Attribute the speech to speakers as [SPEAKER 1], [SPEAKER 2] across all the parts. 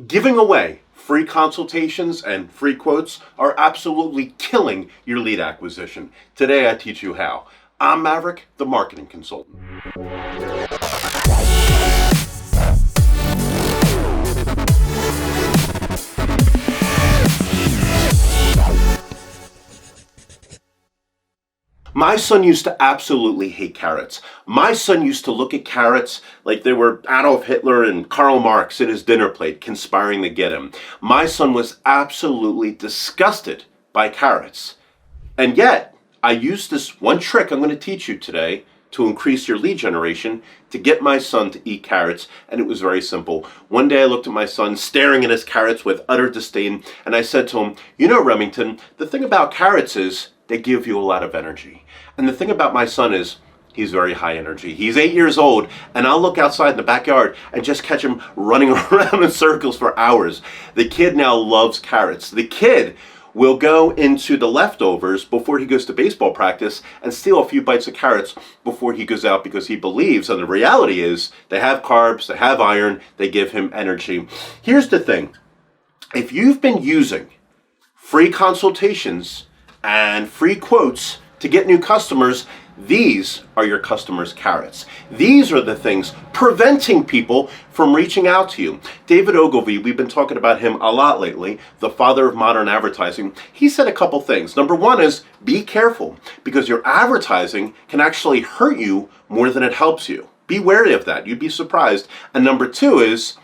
[SPEAKER 1] Giving away free consultations and free quotes are absolutely killing your lead acquisition. Today I teach you how. I'm Maverick, the marketing consultant. My son used to absolutely hate carrots. My son used to look at carrots like they were Adolf Hitler and Karl Marx at his dinner plate conspiring to get him. My son was absolutely disgusted by carrots. And yet, I used this one trick I'm going to teach you today to increase your lead generation to get my son to eat carrots, and it was very simple. One day I looked at my son staring at his carrots with utter disdain, and I said to him, "You know, Remington, the thing about carrots is they give you a lot of energy. And the thing about my son is he's very high energy. He's 8 years old, and I'll look outside in the backyard and just catch him running around in circles for hours." The kid now loves carrots. The kid will go into the leftovers before he goes to baseball practice and steal a few bites of carrots before he goes out because he believes, and the reality is, they have carbs, they have iron, they give him energy. Here's the thing. If you've been using free consultations and free quotes to get new customers, these are your customers' carrots. These are the things preventing people from reaching out to you. David Ogilvy, we've been talking about him a lot lately, the father of modern advertising. He said a couple things. Number one is be careful, because your advertising can actually hurt you more than it helps you. Be wary of that. You'd be surprised. And number two is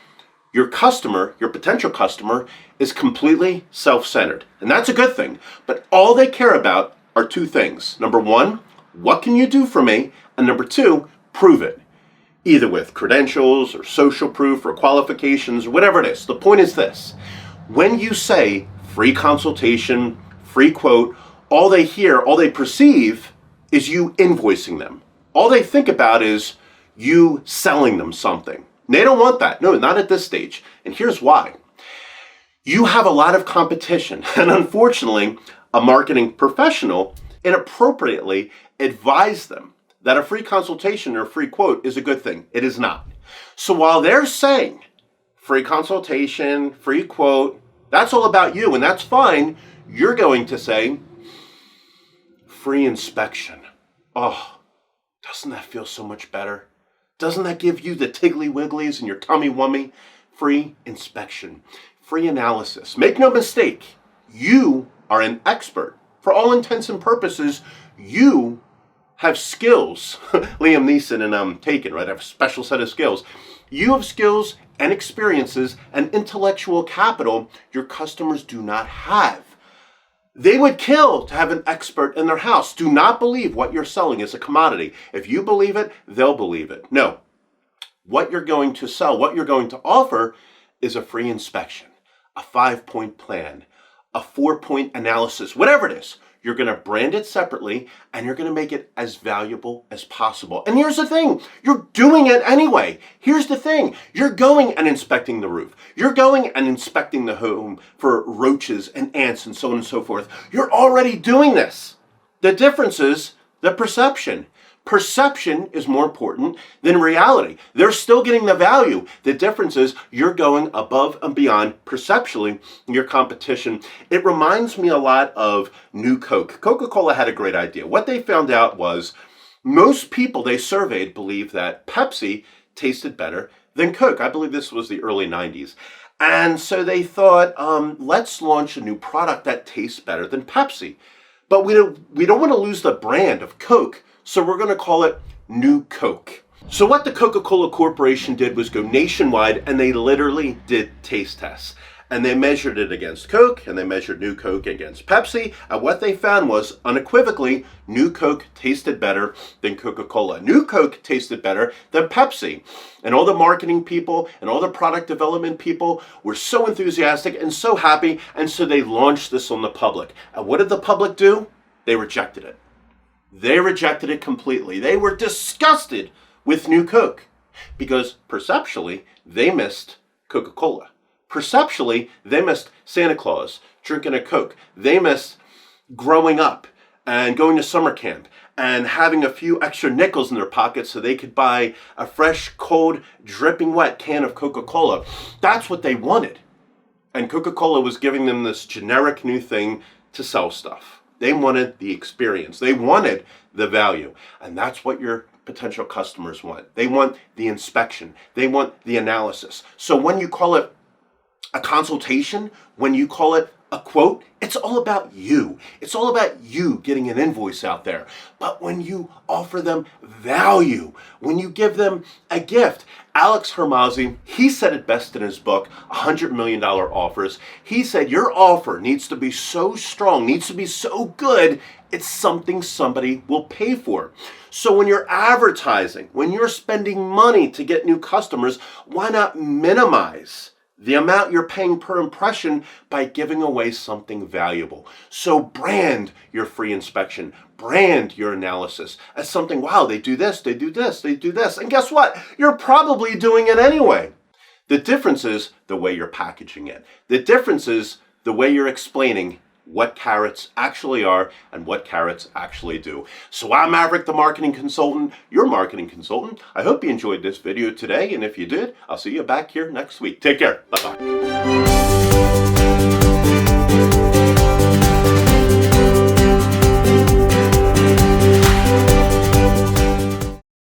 [SPEAKER 1] your customer, your potential customer, is completely self-centered. And that's a good thing. But all they care about are two things. Number one, what can you do for me? And number two, prove it. Either with credentials or social proof or qualifications or whatever it is. The point is this. When you say free consultation, free quote, all they hear, all they perceive is you invoicing them. All they think about is you selling them something. They don't want that. No, not at this stage. And here's why. You have a lot of competition. And unfortunately, a marketing professional inappropriately advised them that a free consultation or a free quote is a good thing. It is not. So while they're saying free consultation, free quote, that's all about you and that's fine, you're going to say free inspection. Oh, doesn't that feel so much better? Doesn't that give you the tiggly wigglies in your tummy wummy? Free inspection, free analysis. Make no mistake, you are an expert. For all intents and purposes, you have skills. Liam Neeson and Taken, right? Have a special set of skills. You have skills and experiences and intellectual capital your customers do not have. They would kill to have an expert in their house. Do not believe what you're selling is a commodity. If you believe it, they'll believe it. No. What you're going to sell, what you're going to offer is a free inspection, a 5-point plan, a 4-point analysis, whatever it is. You're going to brand it separately and you're going to make it as valuable as possible. And here's the thing, you're doing it anyway. Here's the thing, you're going and inspecting the roof. You're going and inspecting the home for roaches and ants and so on and so forth. You're already doing this. The difference is the perception. Perception is more important than reality. They're still getting the value. The difference is you're going above and beyond perceptually your competition. It reminds me a lot of New Coke. Coca-Cola had a great idea. What they found out was most people they surveyed believed that Pepsi tasted better than Coke. I believe this was the early 90s. And so they thought, let's launch a new product that tastes better than Pepsi. But we don't want to lose the brand of Coke, so we're going to call it New Coke. So what the Coca-Cola Corporation did was go nationwide and they literally did taste tests. And they measured it against Coke and they measured New Coke against Pepsi. And what they found was unequivocally, New Coke tasted better than Coca-Cola. New Coke tasted better than Pepsi. And all the marketing people and all the product development people were so enthusiastic and so happy. And so they launched this on the public. And what did the public do? They rejected it. They rejected it completely. They were disgusted with New Coke because perceptually, they missed Coca-Cola. Perceptually, they missed Santa Claus drinking a Coke. They missed growing up and going to summer camp and having a few extra nickels in their pockets so they could buy a fresh, cold, dripping wet can of Coca-Cola. That's what they wanted. And Coca-Cola was giving them this generic new thing to sell stuff. They wanted the experience. They wanted the value. And that's what your potential customers want. They want the inspection. They want the analysis. So when you call it a consultation, when you call it a quote, it's all about you. It's all about you getting an invoice out there. But when you offer them value, when you give them a gift, Alex Hermazi, he said it best in his book, $100 Million Offers. He said your offer needs to be so strong, needs to be so good, it's something somebody will pay for. So when you're advertising, when you're spending money to get new customers, why not minimize the amount you're paying per impression by giving away something valuable? So brand your free inspection, brand your analysis as something, wow, they do this, they do this, they do this. And guess what? You're probably doing it anyway. The difference is the way you're packaging it. The difference is the way you're explaining what carrots actually are and what carrots actually do. So I'm Maverick, the marketing consultant, your marketing consultant. I hope you enjoyed this video today, and if you did, I'll see you back here next week. Take care. Bye-bye.